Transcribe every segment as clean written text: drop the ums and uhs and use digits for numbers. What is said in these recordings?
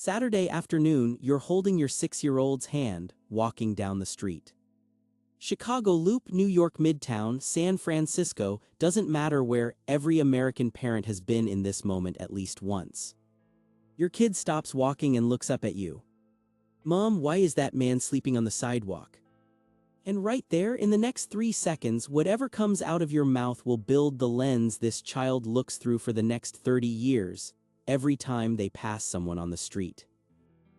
Saturday afternoon, you're holding your 6-year-old's hand, walking down the street. Chicago Loop, New York Midtown, San Francisco, doesn't matter where, every American parent has been in this moment at least once. Your kid stops walking and looks up at you. "Mom, why is that man sleeping on the sidewalk?" And right there, in the next 3 seconds, whatever comes out of your mouth will build the lens this child looks through for the next 30 years, every time they pass someone on the street.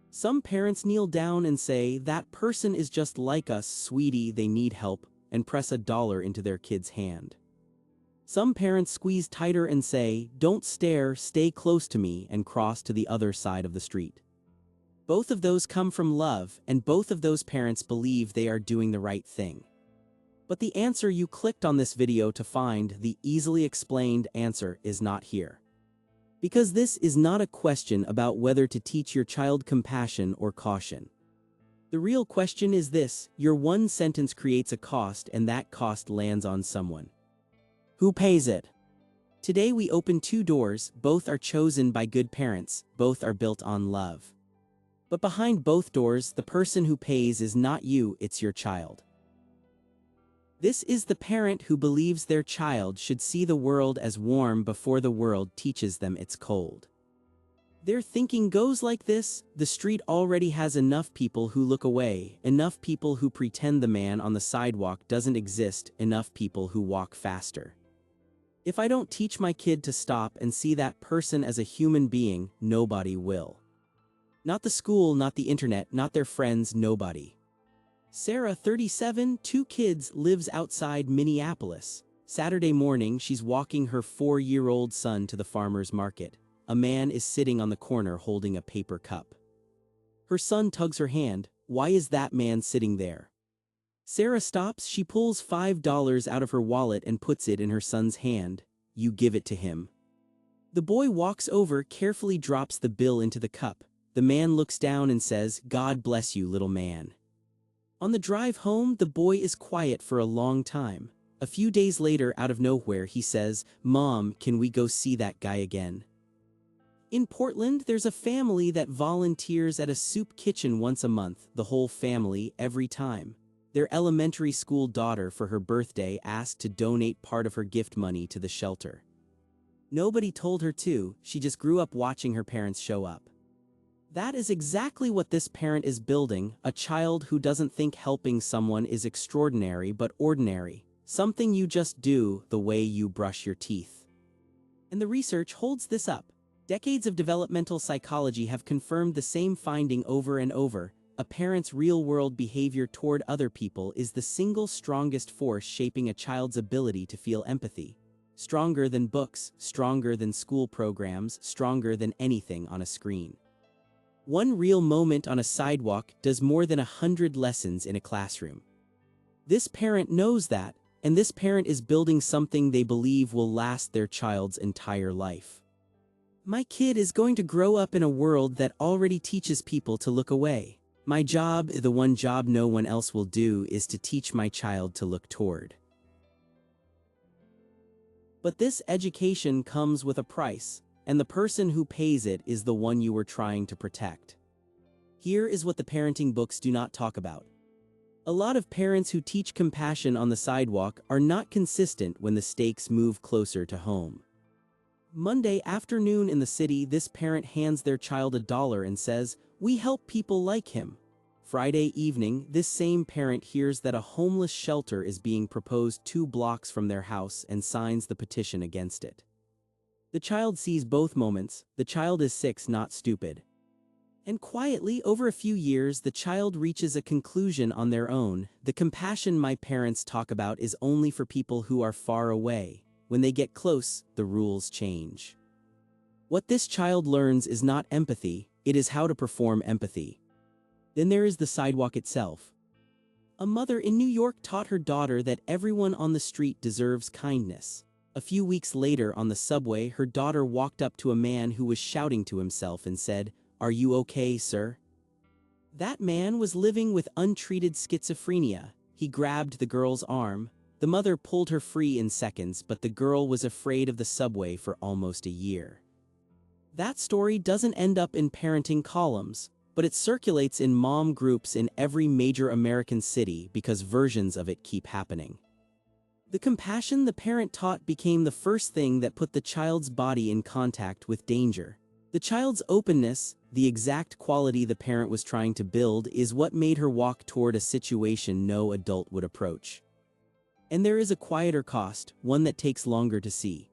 Some parents kneel down and say, "That person is just like us, sweetie, they need help," and press $1 into their kid's hand. Some parents squeeze tighter and say, "Don't stare, stay close to me," and cross to the other side of the street. Both of those come from love, and both of those parents believe they are doing the right thing. But the answer you clicked on this video to find, the easily explained answer, is not here. Because this is not a question about whether to teach your child compassion or caution. The real question is this: your one sentence creates a cost, and that cost lands on someone. Who pays it? Today we open 2 doors, both are chosen by good parents, both are built on love. But behind both doors, the person who pays is not you, it's your child. This is the parent who believes their child should see the world as warm before the world teaches them it's cold. Their thinking goes like this: the street already has enough people who look away, enough people who pretend the man on the sidewalk doesn't exist, enough people who walk faster. If I don't teach my kid to stop and see that person as a human being, nobody will. Not the school, not the internet, not their friends, nobody. Sarah, 37, 2 kids, lives outside Minneapolis. Saturday morning, she's walking her 4-year-old son to the farmer's market. A man is sitting on the corner holding a paper cup. Her son tugs her hand. "Why is that man sitting there?" Sarah stops. She pulls $5 out of her wallet and puts it in her son's hand. "You give it to him." The boy walks over, carefully drops the bill into the cup. The man looks down and says, "God bless you, little man." On the drive home, the boy is quiet for a long time. A few days later, out of nowhere, he says, "Mom, can we go see that guy again?" In Portland, there's a family that volunteers at a soup kitchen once a month, the whole family, every time. Their elementary school daughter, for her birthday, asked to donate part of her gift money to the shelter. Nobody told her to, she just grew up watching her parents show up. That is exactly what this parent is building, a child who doesn't think helping someone is extraordinary but ordinary, something you just do, the way you brush your teeth. And the research holds this up. Decades of developmental psychology have confirmed the same finding over and over. A parent's real-world behavior toward other people is the single strongest force shaping a child's ability to feel empathy. Stronger than books, stronger than school programs, stronger than anything on a screen. One real moment on a sidewalk does more than 100 lessons in a classroom. This parent knows that, and this parent is building something they believe will last their child's entire life. My kid is going to grow up in a world that already teaches people to look away. My job, the one job no one else will do, is to teach my child to look toward. But this education comes with a price. And the person who pays it is the one you were trying to protect. Here is what the parenting books do not talk about. A lot of parents who teach compassion on the sidewalk are not consistent when the stakes move closer to home. Monday afternoon in the city, this parent hands their child $1 and says, "We help people like him." Friday evening, this same parent hears that a homeless shelter is being proposed 2 blocks from their house and signs the petition against it. The child sees both moments. The child is 6, not stupid. And quietly, over a few years, the child reaches a conclusion on their own. The compassion my parents talk about is only for people who are far away. When they get close, the rules change. What this child learns is not empathy, it is how to perform empathy. Then there is the sidewalk itself. A mother in New York taught her daughter that everyone on the street deserves kindness. A few weeks later on the subway, her daughter walked up to a man who was shouting to himself and said, "Are you okay, sir?" That man was living with untreated schizophrenia. He grabbed the girl's arm. The mother pulled her free in seconds, but the girl was afraid of the subway for almost a year. That story doesn't end up in parenting columns, but it circulates in mom groups in every major American city because versions of it keep happening. The compassion the parent taught became the first thing that put the child's body in contact with danger. The child's openness, the exact quality the parent was trying to build, is what made her walk toward a situation no adult would approach. And there is a quieter cost, one that takes longer to see.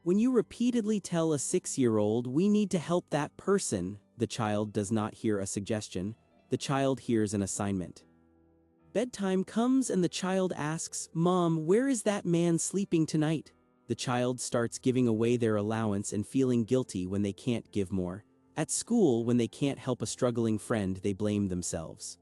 When you repeatedly tell a 6-year-old, "We need to help that person," the child does not hear a suggestion, the child hears an assignment. Bedtime comes and the child asks, "Mom, where is that man sleeping tonight?" The child starts giving away their allowance and feeling guilty when they can't give more. At school, when they can't help a struggling friend, they blame themselves.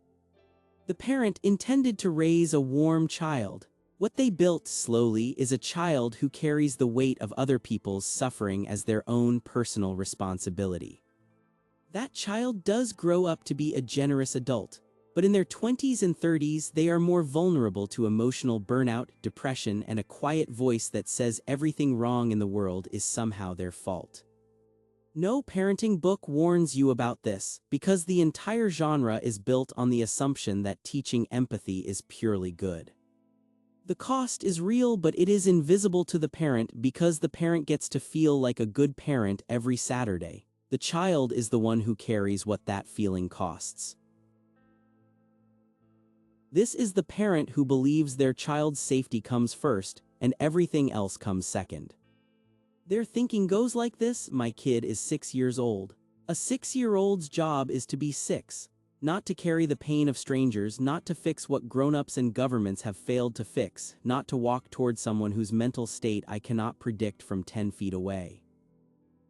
The parent intended to raise a warm child. What they built slowly is a child who carries the weight of other people's suffering as their own personal responsibility. That child does grow up to be a generous adult, but in their 20s and 30s they are more vulnerable to emotional burnout, depression, and a quiet voice that says everything wrong in the world is somehow their fault. No parenting book warns you about this, because the entire genre is built on the assumption that teaching empathy is purely good. The cost is real, but it is invisible to the parent because the parent gets to feel like a good parent every Saturday. The child is the one who carries what that feeling costs. This is the parent who believes their child's safety comes first, and everything else comes second. Their thinking goes like this: my kid is 6 years old. A 6-year-old's job is to be 6, not to carry the pain of strangers, not to fix what grown-ups and governments have failed to fix, not to walk toward someone whose mental state I cannot predict from 10 feet away.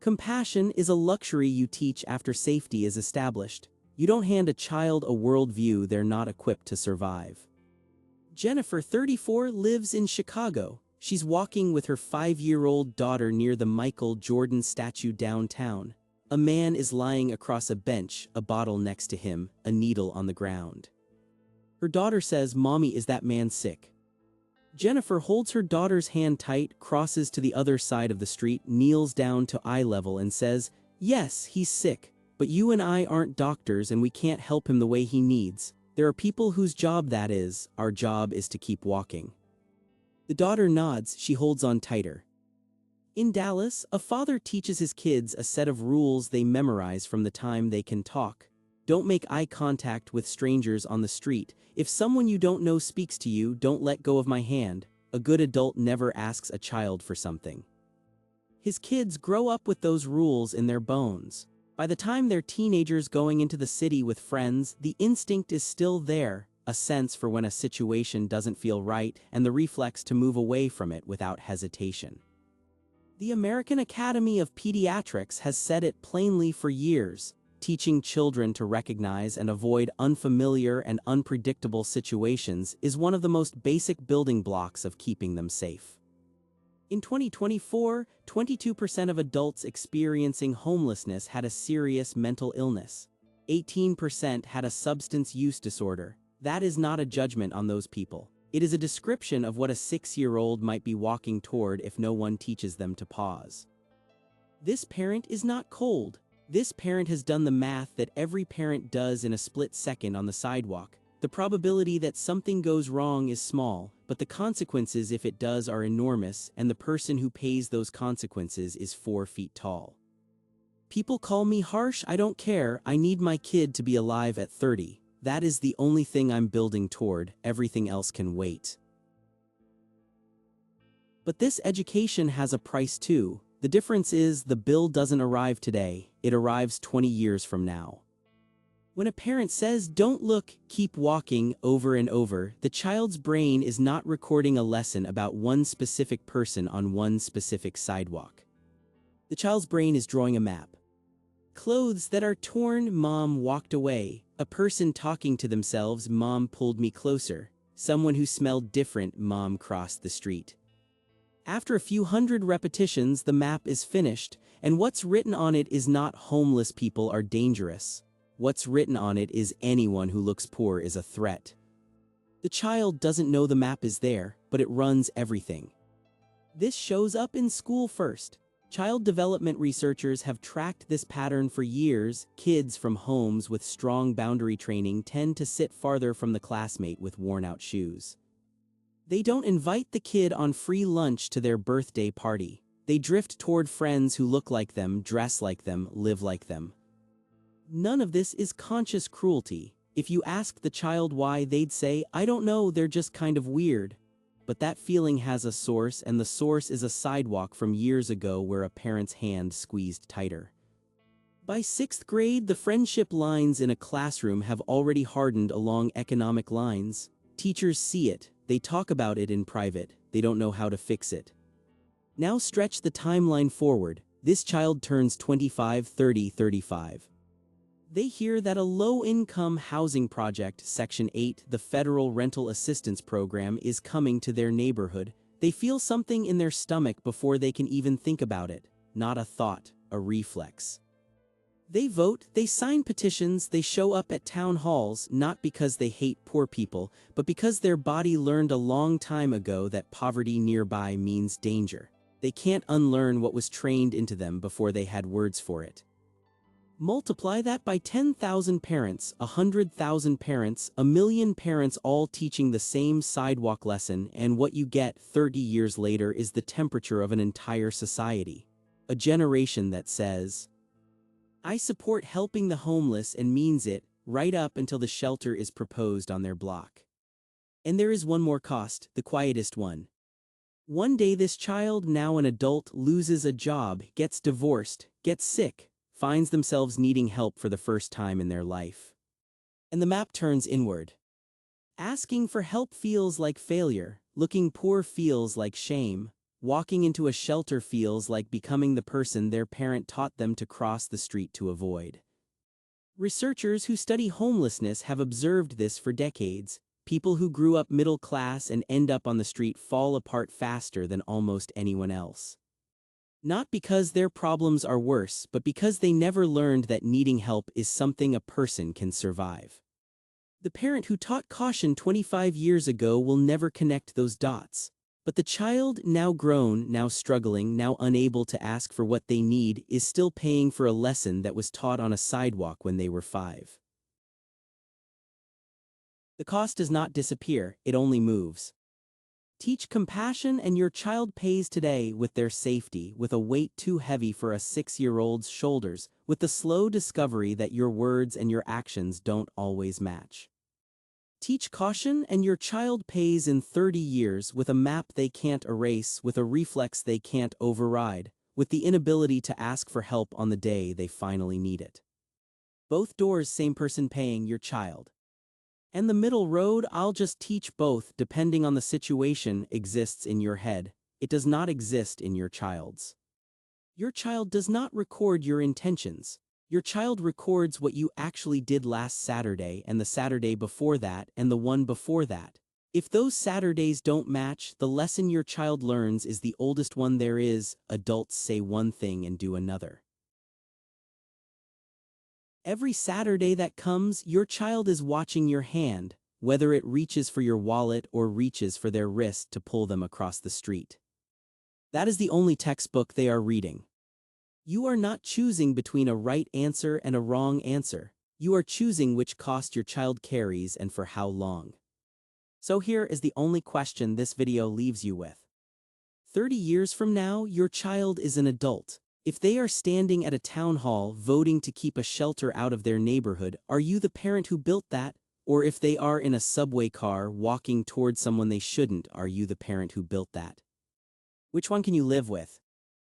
Compassion is a luxury you teach after safety is established. You don't hand a child a worldview they're not equipped to survive. Jennifer, 34, lives in Chicago. She's walking with her 5-year-old daughter near the Michael Jordan statue downtown. A man is lying across a bench, a bottle next to him, a needle on the ground. Her daughter says, "Mommy, is that man sick?" Jennifer holds her daughter's hand tight, crosses to the other side of the street, kneels down to eye level and says, "Yes, he's sick, but you and I aren't doctors and we can't help him the way he needs. There are people whose job that is. Our job is to keep walking." The daughter nods, she holds on tighter. In Dallas, a father teaches his kids a set of rules they memorize from the time they can talk. Don't make eye contact with strangers on the street. If someone you don't know speaks to you, don't let go of my hand. A good adult never asks a child for something. His kids grow up with those rules in their bones. By the time they're teenagers going into the city with friends, the instinct is still there, a sense for when a situation doesn't feel right and the reflex to move away from it without hesitation. The American Academy of Pediatrics has said it plainly for years: teaching children to recognize and avoid unfamiliar and unpredictable situations is one of the most basic building blocks of keeping them safe. In 2024, 22% of adults experiencing homelessness had a serious mental illness. 18% had a substance use disorder. That is not a judgment on those people. It is a description of what a 6-year-old might be walking toward if no one teaches them to pause. This parent is not cold. This parent has done the math that every parent does in a split second on the sidewalk. The probability that something goes wrong is small, but the consequences if it does are enormous, and the person who pays those consequences is 4 feet tall. People call me harsh. I don't care. I need my kid to be alive at 30. That is the only thing I'm building toward. Everything else can wait. But this education has a price too. The difference is the bill doesn't arrive today, it arrives 20 years from now. When a parent says, "Don't look, keep walking," over and over, the child's brain is not recording a lesson about one specific person on one specific sidewalk. The child's brain is drawing a map. Clothes that are torn, Mom walked away. A person talking to themselves, Mom pulled me closer. Someone who smelled different, Mom crossed the street. After a few hundred repetitions, the map is finished, and what's written on it is not "homeless people are dangerous." What's written on it is "anyone who looks poor is a threat." The child doesn't know the map is there, but it runs everything. This shows up in school first. Child development researchers have tracked this pattern for years. Kids from homes with strong boundary training tend to sit farther from the classmate with worn-out shoes. They don't invite the kid on free lunch to their birthday party. They drift toward friends who look like them, dress like them, live like them. None of this is conscious cruelty. If you asked the child why, they'd say, "I don't know, they're just kind of weird." But that feeling has a source, and the source is a sidewalk from years ago where a parent's hand squeezed tighter. By 6th grade, the friendship lines in a classroom have already hardened along economic lines. Teachers see it, they talk about it in private, they don't know how to fix it. Now stretch the timeline forward. This child turns 25, 30, 35. They hear that a low-income housing project, Section 8, the Federal Rental Assistance Program, is coming to their neighborhood. They feel something in their stomach before they can even think about it. Not a thought, a reflex. They vote, they sign petitions, they show up at town halls, not because they hate poor people, but because their body learned a long time ago that poverty nearby means danger. They can't unlearn what was trained into them before they had words for it. Multiply that by 10,000 parents, 100,000 parents, 1,000,000 parents all teaching the same sidewalk lesson, and what you get 30 years later is the temperature of an entire society. A generation that says, "I support helping the homeless," and means it, right up until the shelter is proposed on their block. And there is one more cost, the quietest one. One day this child, now an adult, loses a job, gets divorced, gets sick, finds themselves needing help for the first time in their life. And the map turns inward. Asking for help feels like failure, looking poor feels like shame, walking into a shelter feels like becoming the person their parent taught them to cross the street to avoid. Researchers who study homelessness have observed this for decades. People who grew up middle class and end up on the street fall apart faster than almost anyone else. Not because their problems are worse, but because they never learned that needing help is something a person can survive. The parent who taught caution 25 years ago will never connect those dots. But the child, now grown, now struggling, now unable to ask for what they need, is still paying for a lesson that was taught on a sidewalk when they were 5. The cost does not disappear, it only moves. Teach compassion and your child pays today with their safety, with a weight too heavy for a 6-year-old's shoulders, with the slow discovery that your words and your actions don't always match. Teach caution and your child pays in 30 years with a map they can't erase, with a reflex they can't override, with the inability to ask for help on the day they finally need it. Both doors, same person paying, your child. And the middle road, "I'll just teach both," depending on the situation, exists in your head. It does not exist in your child's. Your child does not record your intentions. Your child records what you actually did last Saturday and the Saturday before that and the one before that. If those Saturdays don't match, the lesson your child learns is the oldest one there is: adults say one thing and do another. Every Saturday that comes, your child is watching your hand, whether it reaches for your wallet or reaches for their wrist to pull them across the street. That is the only textbook they are reading. You are not choosing between a right answer and a wrong answer. You are choosing which cost your child carries and for how long. So here is the only question this video leaves you with. 30 years from now, your child is an adult. If they are standing at a town hall voting to keep a shelter out of their neighborhood, are you the parent who built that? Or if they are in a subway car walking towards someone they shouldn't, are you the parent who built that? Which one can you live with?